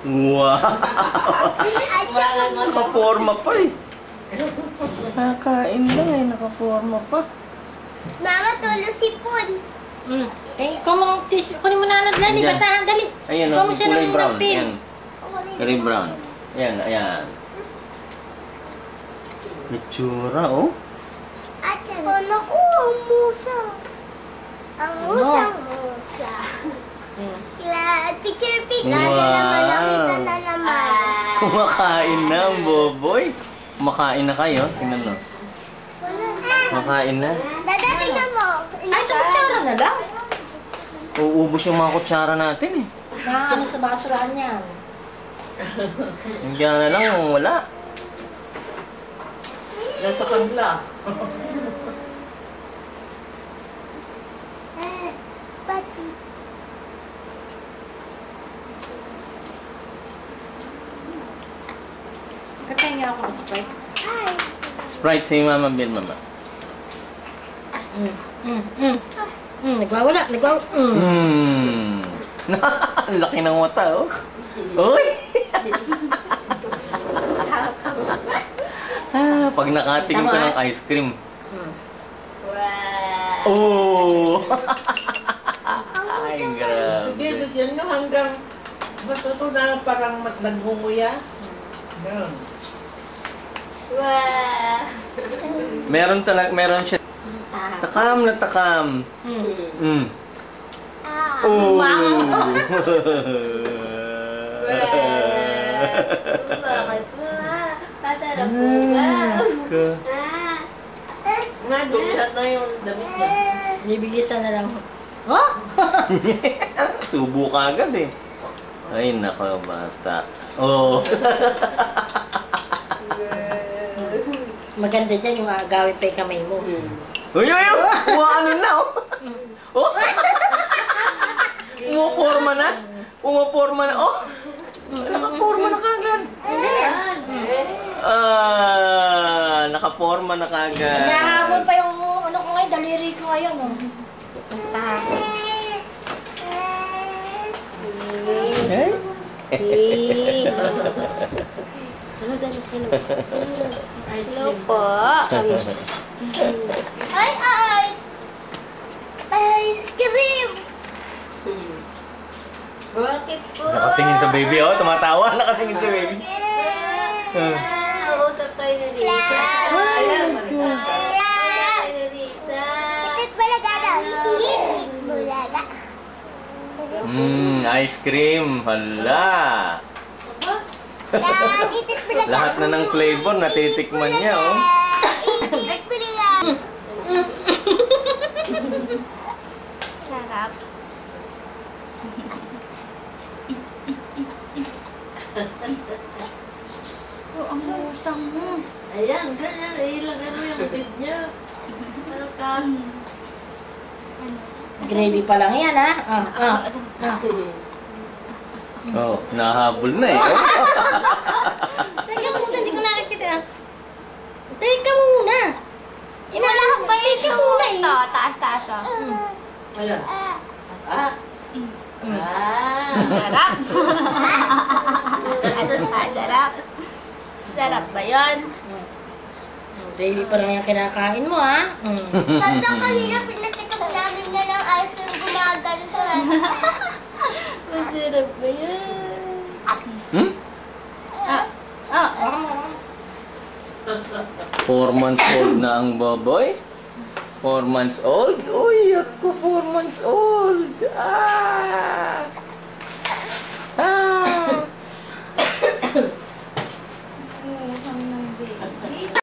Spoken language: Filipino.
Wow! Nakaporma pa eh. Kakain lang eh, nakaporma pa. Mama, tulo sipon. Eh, kunin mo na ano, dali, basahan, dali. Ayan o, kulay brown. Ayan. Kulay brown. Ayan, ayan. Itsura, oh. At saka, naku, ang musa. Ang musa. Picture. Lalo naman, nakita na naman. Kumakain na ang boboy. Kumakain na kayo. Tingnan mo. Kumakain na. Dadatingnan mo. Ay, sa kutsara na lang. Uubos yung mga kutsara natin eh. Ano sa basurahan yan? Hindi na lang, wala. Nasa kanila. Pati. Katayin ako ng Sprite. Ay. Sprite si Mama Bill, Mama. Nagwawala. Ang laki ng mata, oh. Uy! Pag nakatingin ko ng ice cream. Wow. Oh! Ay, grabe. Sige, bigyan nyo hanggang matuto na parang nagmumuya. Yan. Wow. Meron siya. Takam na takam. Oh! Bakit ba? Pasarap po ba? Nga, dugyat na yung damit niya. Bibigisan na lang. Oh? Subo ka agad eh. Ay, nako, bata. Oh! Maganda dyan yung agawin pa yung kamay mo. Uy! Ano na, oh! Oh! Pumuporma na, oh! Nakaporma na kagad. Nakaporma na kagad. Nahabol pa yung ano ko ngayon, daliri ko ngayon. Hello po. Ay! Ice cream! Bakit po? Nakatingin sa baby, oh. Tumatawa. Nakatingin sa baby. Usap kayo na Lisa. Itit bulaga daw. Itit bulaga. Ice cream. Hala. Itit bulaga. Lahat na ng flavor natitikman niya, oh. Itit bulaga. Sarap. Ang musang mo. Ayan, ganyan. Ilagay mo yung bib niya. Ano ka? Gravy pa lang yan, ha? Oh, nahabol na eh. Teka muna, hindi ko nakikita. Teka muna. Inalakap ba ito? Ito, taas-taas, oh. Ayan. Sarap. Sarap. Sarap ba yun? Gravy pa lang yung kinakain mo, ha? Tanda kanina, pinatikap namin na lang ice cream gumaganto. Masarap ba yun? Baka mo. 4 months old na ang baboy. 4 months old? Uy, ako 4 months old.